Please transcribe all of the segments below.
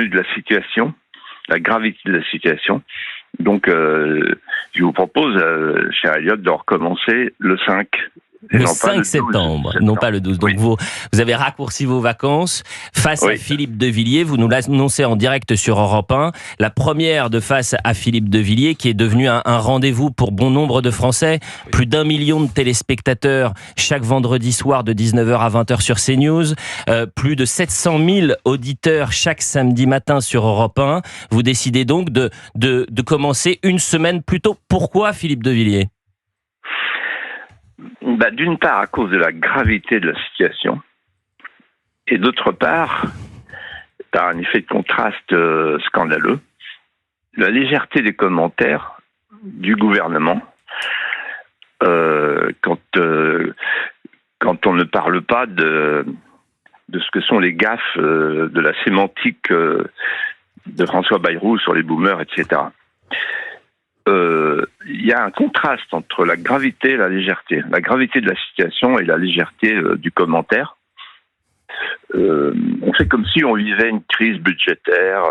de la situation, la gravité de la situation. Donc, je vous propose, cher Elliot, de recommencer le 5. Le 5 septembre, non pas le 12. Donc vous avez raccourci vos vacances face à Philippe de Villiers. Vous nous l'annoncez en direct sur Europe 1. La première de face à Philippe de Villiers qui est devenu un rendez-vous pour bon nombre de Français. Plus d'1 million de téléspectateurs chaque vendredi soir de 19h à 20h sur CNews. Plus de 700 000 auditeurs chaque samedi matin sur Europe 1. Vous décidez donc de commencer une semaine plus tôt. Pourquoi Philippe de Villiers ? D'une part, à cause de la gravité de la situation, et d'autre part, par un effet de contraste scandaleux, la légèreté des commentaires du gouvernement quand on ne parle pas de ce que sont les gaffes de la sémantique de François Bayrou sur les boomers, etc. Il y a un contraste entre la gravité et la légèreté. La gravité de la situation et la légèreté du commentaire. On fait comme si on vivait une crise budgétaire,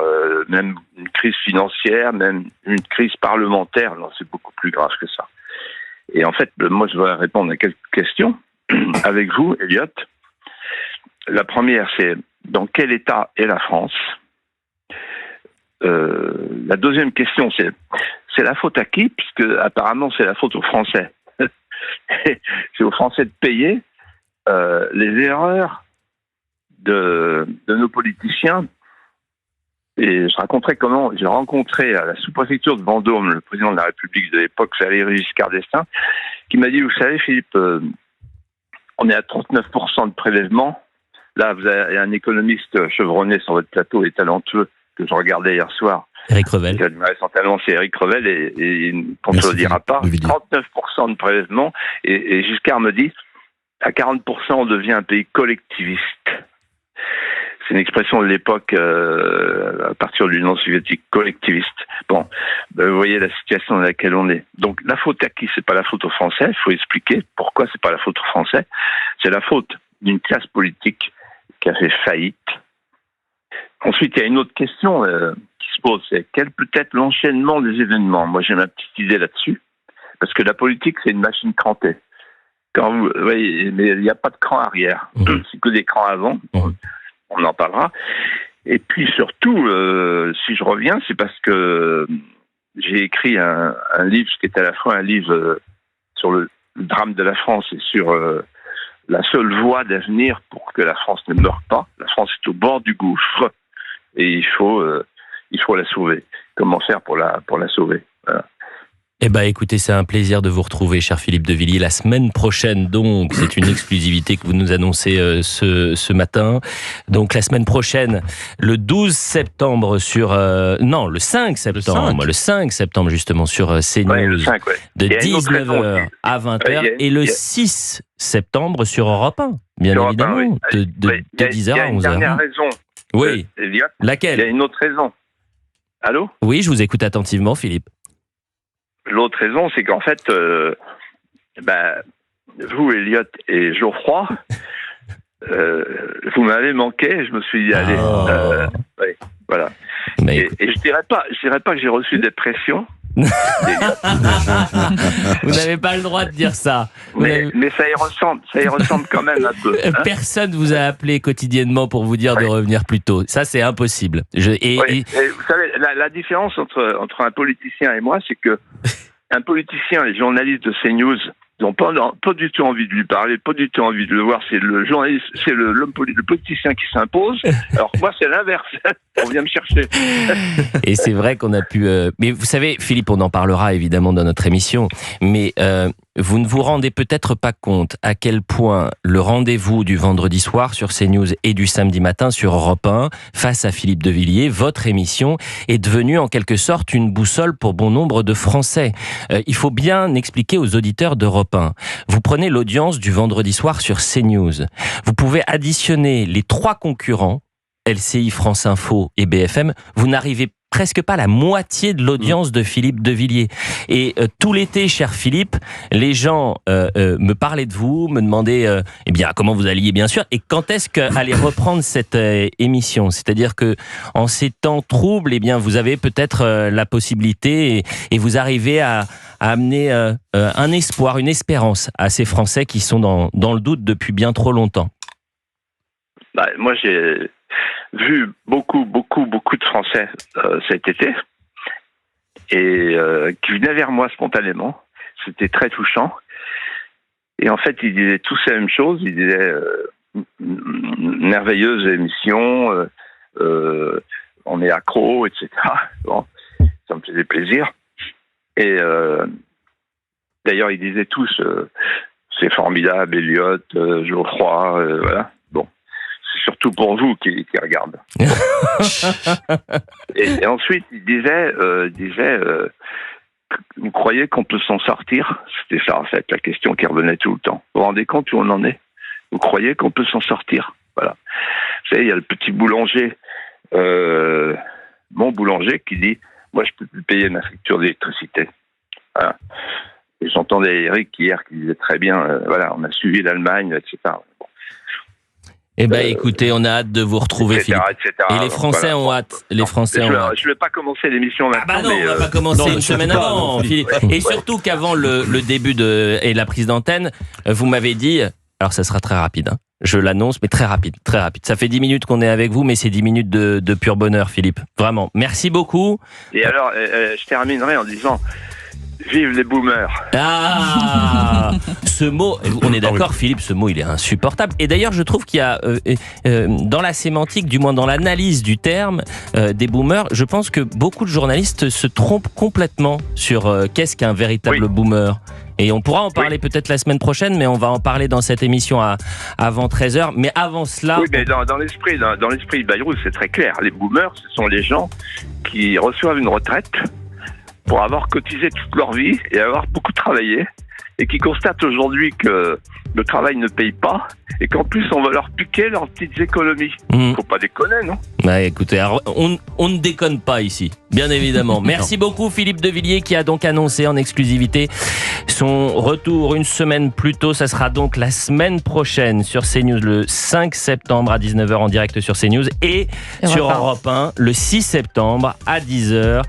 même une crise financière, même une crise parlementaire. Non, c'est beaucoup plus grave que ça. Et en fait, moi, je voudrais répondre à quelques questions avec vous, Elliot. La première, c'est dans quel état est la France ? La deuxième question, c'est la faute à qui ? Puisque apparemment c'est la faute aux Français. C'est aux Français de payer les erreurs de nos politiciens. Et je raconterai comment j'ai rencontré à la sous-préfecture de Vendôme le président de la République de l'époque, Valéry Giscard d'Estaing, qui m'a dit, vous savez Philippe, on est à 39% de prélèvement. Là, vous avez un économiste chevronné sur votre plateau et talentueux que je regardais hier soir. Eric Revel. C'est Eric Revel et il ne contredira pas. 39% de prélèvement et Giscard me dit à 40% on devient un pays collectiviste. C'est une expression de l'époque à partir de l'Union soviétique, collectiviste. Bon, vous voyez la situation dans laquelle on est. Donc la faute à qui ? C'est pas la faute aux Français. Il faut expliquer pourquoi c'est pas la faute aux Français. C'est la faute d'une classe politique qui a fait faillite. Ensuite, il y a une autre question qui se pose, c'est quel peut être l'enchaînement des événements ? Moi, j'ai ma petite idée là-dessus, parce que la politique, c'est une machine crantée. Vous voyez, mais il n'y a pas de cran arrière, c'est que des crans avant, on en parlera. Et puis surtout, si je reviens, c'est parce que j'ai écrit un livre, qui est à la fois un livre sur le drame de la France et sur la seule voie d'avenir pour que la France ne meure pas. La France est au bord du gouffre. Et il faut la sauver. Comment faire pour la sauver ? Voilà. Eh bien, écoutez, c'est un plaisir de vous retrouver, cher Philippe de Villiers. La semaine prochaine, donc, c'est une exclusivité que vous nous annoncez ce matin. Donc, la semaine prochaine, le 12 septembre sur... non, le 5 septembre. Le 5 septembre, justement, sur CNews. De 19h à 20h. Et le 6 septembre sur Europe 1, bien sur évidemment. De 10h à 11h. Il y a une dernière raison. Oui. Laquelle ? Il y a une autre raison. Allô ? Oui, je vous écoute attentivement, Philippe. L'autre raison, c'est qu'en fait, vous, Elliot et Geoffroy, vous m'avez manqué. Je me suis dit, allez, voilà. Et je dirais pas que j'ai reçu des pressions. Vous n'avez pas le droit de dire ça. Mais ça y ressemble quand même un peu. Hein. Personne vous a appelé quotidiennement pour vous dire de revenir plus tôt. Ça, c'est impossible. Et vous savez, la différence entre un politicien et moi, c'est que un politicien, les journalistes de CNews, ils n'ont pas du tout envie de lui parler, pas du tout envie de le voir. C'est le journaliste, c'est le politicien qui s'impose. Alors moi, c'est l'inverse. On vient me chercher. Et c'est vrai qu'on a pu... Mais vous savez, Philippe, on en parlera évidemment dans notre émission, mais vous ne vous rendez peut-être pas compte à quel point le rendez-vous du vendredi soir sur CNews et du samedi matin sur Europe 1, face à Philippe de Villiers, votre émission, est devenue en quelque sorte une boussole pour bon nombre de Français. Il faut bien expliquer aux auditeurs d'Europe 1. Vous prenez l'audience du vendredi soir sur CNews. Vous pouvez additionner les 3 concurrents, LCI, France Info et BFM, vous n'arrivez presque pas la moitié de l'audience de Philippe de Villiers. Et tout l'été, cher Philippe, les gens me parlaient de vous, me demandaient eh bien comment vous alliez, bien sûr, et quand est-ce qu'allait reprendre cette émission. C'est-à-dire que en ces temps troubles, eh bien, vous avez peut-être la possibilité et vous arrivez à amener un espoir, une espérance à ces Français qui sont dans le doute depuis bien trop longtemps. Moi, j'ai vu beaucoup de Français cet été et qui venaient vers moi spontanément. C'était très touchant. Et en fait, ils disaient tous la même chose. Ils disaient merveilleuse émission, on est accro, etc. Bon, ça me faisait plaisir. Et d'ailleurs, ils disaient tous c'est formidable, Elliott, Geoffroy, voilà. Bon, c'est surtout pour vous qui regardent. et ensuite, ils disaient vous croyez qu'on peut s'en sortir? C'était ça, en fait, la question qui revenait tout le temps. Vous vous rendez compte où on en est? Vous croyez qu'on peut s'en sortir? Voilà. Vous savez, il y a le petit boulanger, mon boulanger, qui dit moi, je peux plus payer ma facture d'électricité. Voilà. Et j'entendais Eric hier qui disait très bien, voilà, on a suivi l'Allemagne, etc. Bon. Eh ben, écoutez, on a hâte de vous retrouver, etc., Philippe. etc. Et les Français ont hâte. Les Français ont hâte. Je ne vais pas commencer l'émission maintenant. Ah bah non, on va pas commencer une semaine avant, Philippe. Et surtout qu'avant le début et la prise d'antenne, vous m'avez dit, alors ça sera très rapide, hein. Je l'annonce, mais très rapide, très rapide. Ça fait 10 minutes qu'on est avec vous, mais c'est 10 minutes de pur bonheur, Philippe. Vraiment, merci beaucoup. Et alors, je terminerai en disant... Vive les boomers. Ah, ce mot, on est d'accord, Philippe, ce mot, il est insupportable. Et d'ailleurs, je trouve qu'il y a, dans la sémantique, du moins dans l'analyse du terme des boomers, je pense que beaucoup de journalistes se trompent complètement sur qu'est-ce qu'un véritable boomer. Et on pourra en parler peut-être la semaine prochaine, mais on va en parler dans cette émission avant 13h. Mais avant cela... Oui, mais dans l'esprit de Bayrou, c'est très clair. Les boomers, ce sont les gens qui reçoivent une retraite pour avoir cotisé toute leur vie et avoir beaucoup travaillé, et qui constatent aujourd'hui que le travail ne paye pas, et qu'en plus on va leur piquer leurs petites économies. Faut pas déconner, non? Bah écoutez, on ne déconne pas ici, bien évidemment. Merci beaucoup Philippe de Villiers, qui a donc annoncé en exclusivité son retour une semaine plus tôt. Ça sera donc la semaine prochaine sur CNews, le 5 septembre à 19h en direct sur CNews, et sur Europe 1 le 6 septembre à 10h